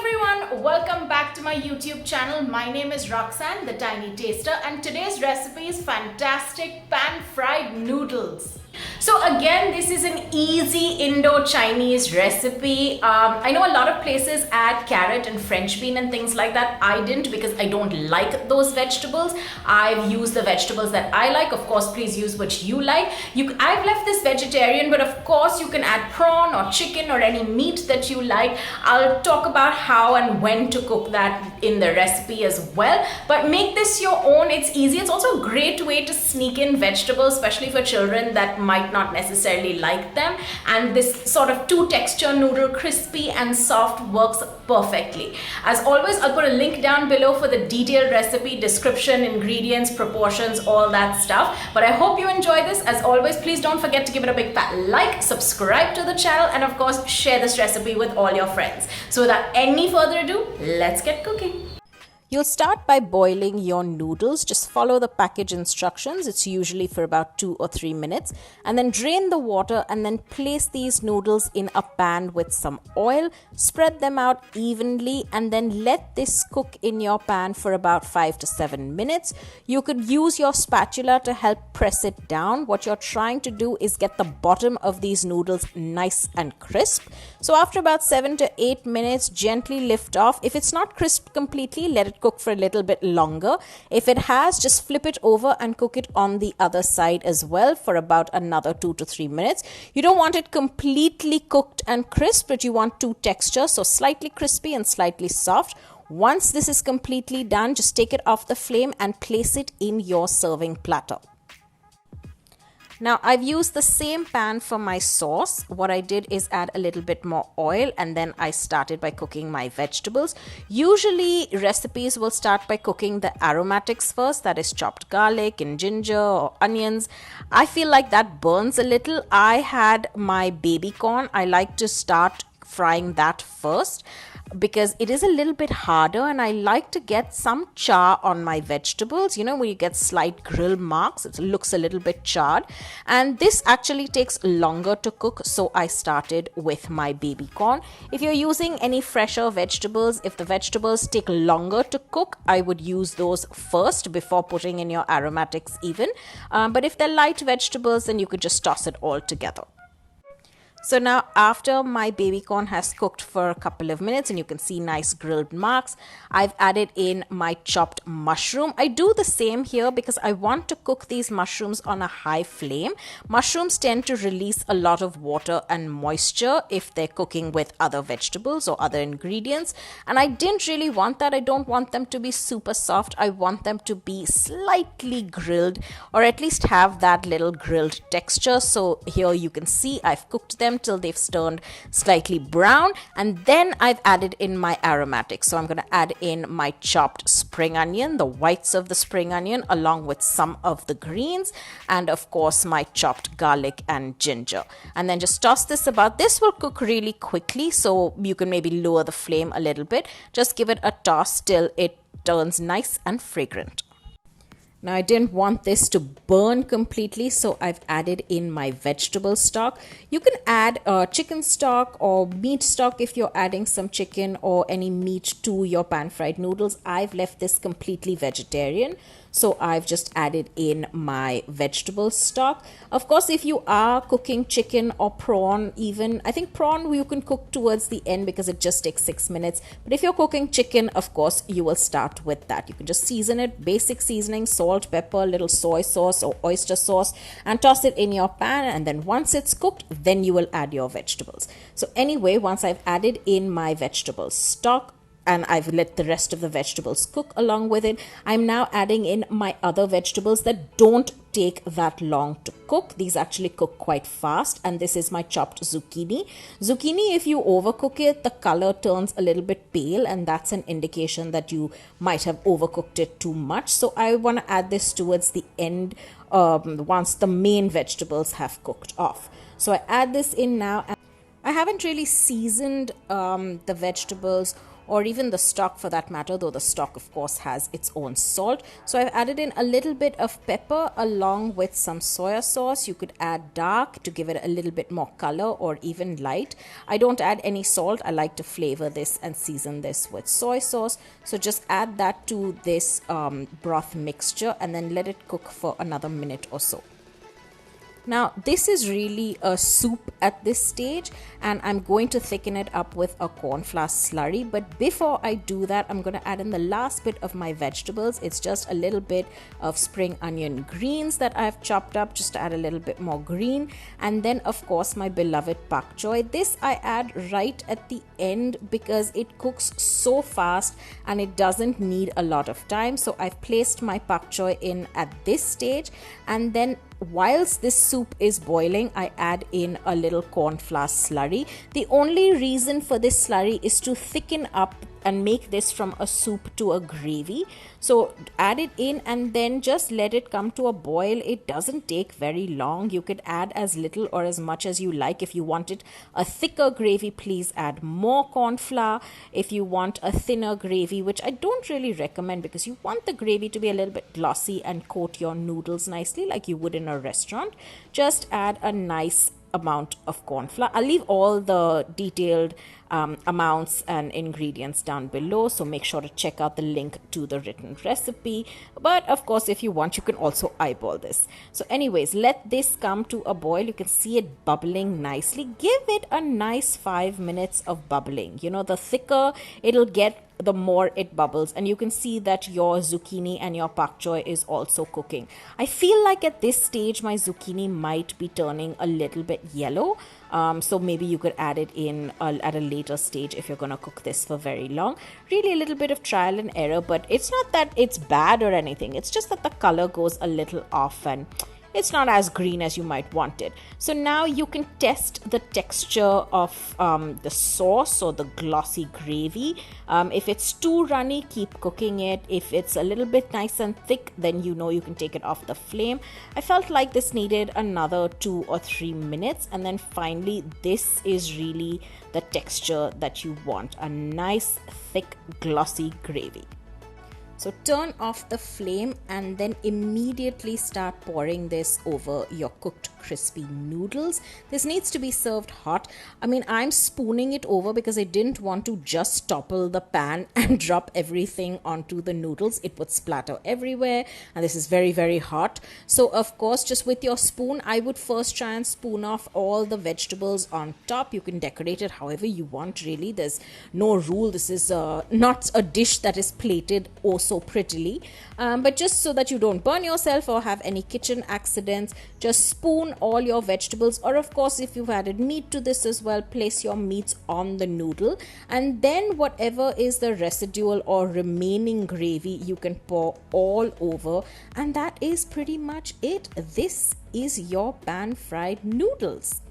everyone, welcome back to my YouTube channel. My name is Roxanne, the Tiny Taster, and today's recipe is fantastic pan fried noodles. So again, this is an easy Indo Chinese recipe. I know a lot of places add carrot and French bean and things like that. I didn't because I don't like those vegetables. I've used the vegetables that I like. Of course, please use what you like. I've left this vegetarian, but of course you can add prawn or chicken or any meat that you like. I'll talk about how and when to cook that in the recipe as well. But make this your own. It's easy. It's also a great way to sneak in vegetables, especially for children that might not necessarily like them, and this sort of two texture noodle, crispy and soft, works perfectly. As always, I'll put a link down below for the detailed recipe, description, ingredients, proportions, all that stuff. But I hope you enjoy this. As always, please don't forget to give it a big fat like, subscribe to the channel, and of course share this recipe with all your friends. So without any further ado, let's get cooking. You'll start by boiling your noodles. Just follow the package instructions. It's usually for about 2 or 3 minutes. And then drain the water and then place these noodles in a pan with some oil. Spread them out evenly and then let this cook in your pan for about 5 to 7 minutes. You could use your spatula to help press it down. What you're trying to do is get the bottom of these noodles nice and crisp. So after about 7 to 8 minutes, gently lift off. If it's not crisp completely, let it cook for a little bit longer. If it has, just flip it over and cook it on the other side as well for about another 2 to 3 minutes. You don't want it completely cooked and crisp, but you want two textures, so slightly crispy and slightly soft. Once this is completely done, just take it off the flame and place it in your serving platter. Now, I've used the same pan for my sauce. What I did is add a little bit more oil and then I started by cooking my vegetables. Usually, recipes will start by cooking the aromatics first, that is chopped garlic and ginger or onions. I feel like that burns a little. I had my baby corn. I like to start frying that first because it is a little bit harder and I like to get some char on my vegetables. You know, when you get slight grill marks, it looks a little bit charred, and this actually takes longer to cook, so I started with my baby corn. If you're using any fresher vegetables, if the vegetables take longer to cook, I would use those first before putting in your aromatics even. But if they're light vegetables, then you could just toss it all together. So now after my baby corn has cooked for a couple of minutes and you can see nice grilled marks, I've added in my chopped mushroom. I do the same here because I want to cook these mushrooms on a high flame. Mushrooms tend to release a lot of water and moisture if they're cooking with other vegetables or other ingredients. And I didn't really want that. I don't want them to be super soft. I want them to be slightly grilled or at least have that little grilled texture. So here you can see I've cooked them till they've turned slightly brown, and then I've added in my aromatics. So I'm going to add in my chopped spring onion, the whites of the spring onion, along with some of the greens, and of course my chopped garlic and ginger. And then just toss this about. This will cook really quickly, so you can maybe lower the flame a little bit. Just give it a toss till it turns nice and fragrant. Now, I didn't want this to burn completely, so I've added in my vegetable stock. You can add chicken stock or meat stock if you're adding some chicken or any meat to your pan fried noodles. I've left this completely vegetarian, so I've just added in my vegetable stock. Of course, if you are cooking chicken or prawn even, I think prawn you can cook towards the end because it just takes 6 minutes. But if you're cooking chicken, of course, you will start with that. You can just season it, basic seasoning, salt, pepper, little soy sauce or oyster sauce, and toss it in your pan. And then once it's cooked, then you will add your vegetables. So anyway, once I've added in my vegetable stock, and I've let the rest of the vegetables cook along with it, I'm now adding in my other vegetables that don't take that long to cook. These actually cook quite fast, and this is my chopped zucchini. Zucchini, if you overcook it, the color turns a little bit pale, and that's an indication that you might have overcooked it too much. So I want to add this towards the end once the main vegetables have cooked off. So I add this in now. I haven't really seasoned the vegetables or even the stock for that matter, though the stock of course has its own salt. So I've added in a little bit of pepper along with some soya sauce. You could add dark to give it a little bit more color, or even light. I don't add any salt. I like to flavor this and season this with soy sauce. So just add that to this broth mixture and then let it cook for another minute or so. Now this is really a soup at this stage, and I'm going to thicken it up with a corn flour slurry. But before I do that, I'm going to add in the last bit of my vegetables. It's just a little bit of spring onion greens that I've chopped up just to add a little bit more green. And then of course my beloved pak choy. This I add right at the end because it cooks so fast and it doesn't need a lot of time. So I've placed my pak choy in at this stage, and then whilst this soup is boiling, I add in a little corn flour slurry. The only reason for this slurry is to thicken up and make this from a soup to a gravy. So add it in and then just let it come to a boil. It doesn't take very long. You could add as little or as much as you like. If you wanted a thicker gravy, please add more corn flour. If you want a thinner gravy, which I don't really recommend because you want the gravy to be a little bit glossy and coat your noodles nicely like you would in a restaurant, just add a nice amount of corn flour. I'll leave all the detailed amounts and ingredients down below, so make sure to check out the link to the written recipe. But of course, if you want, you can also eyeball this. So anyways, let this come to a boil. You can see it bubbling nicely. Give it a nice 5 minutes of bubbling. You know, the thicker it'll get, the more it bubbles, and you can see that your zucchini and your pak choy is also cooking. I feel like at this stage my zucchini might be turning a little bit yellow, so maybe you could add it in at a later stage if you're going to cook this for very long. Really a little bit of trial and error, but it's not that it's bad or anything. It's just that the color goes a little off and it's not as green as you might want it. So now you can test the texture of the sauce or the glossy gravy. If it's too runny, keep cooking it. If it's a little bit nice and thick, then you know you can take it off the flame. I felt like this needed another 2 or 3 minutes, and then finally this is really the texture that you want, a nice thick glossy gravy. So turn off the flame and then immediately start pouring this over your cooked crispy noodles. This needs to be served hot. I mean, I'm spooning it over because I didn't want to just topple the pan and drop everything onto the noodles. It would splatter everywhere, and this is very, very hot. So of course, just with your spoon, I would first try and spoon off all the vegetables on top. You can decorate it however you want, really. There's no rule. This is not a dish that is plated so prettily, but just so that you don't burn yourself or have any kitchen accidents, just spoon all your vegetables, or of course if you've added meat to this as well, place your meats on the noodle, and then whatever is the residual or remaining gravy you can pour all over, and that is pretty much it. This is your pan fried noodles.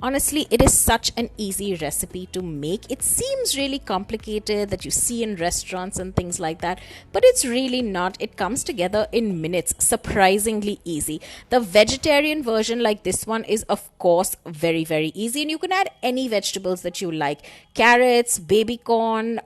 Honestly, it is such an easy recipe to make. It seems really complicated that you see in restaurants and things like that, but it's really not. It comes together in minutes, surprisingly easy. The vegetarian version like this one is of course very, very easy, and you can add any vegetables that you like. Carrots, baby corn,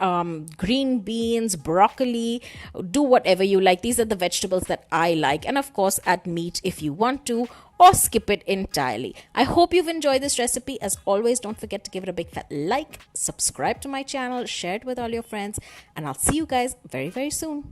green beans, broccoli, do whatever you like. These are the vegetables that I like, and of course add meat if you want to, or skip it entirely. I hope you've enjoyed this recipe. As always, don't forget to give it a big fat like, subscribe to my channel, share it with all your friends, and I'll see you guys very, very soon.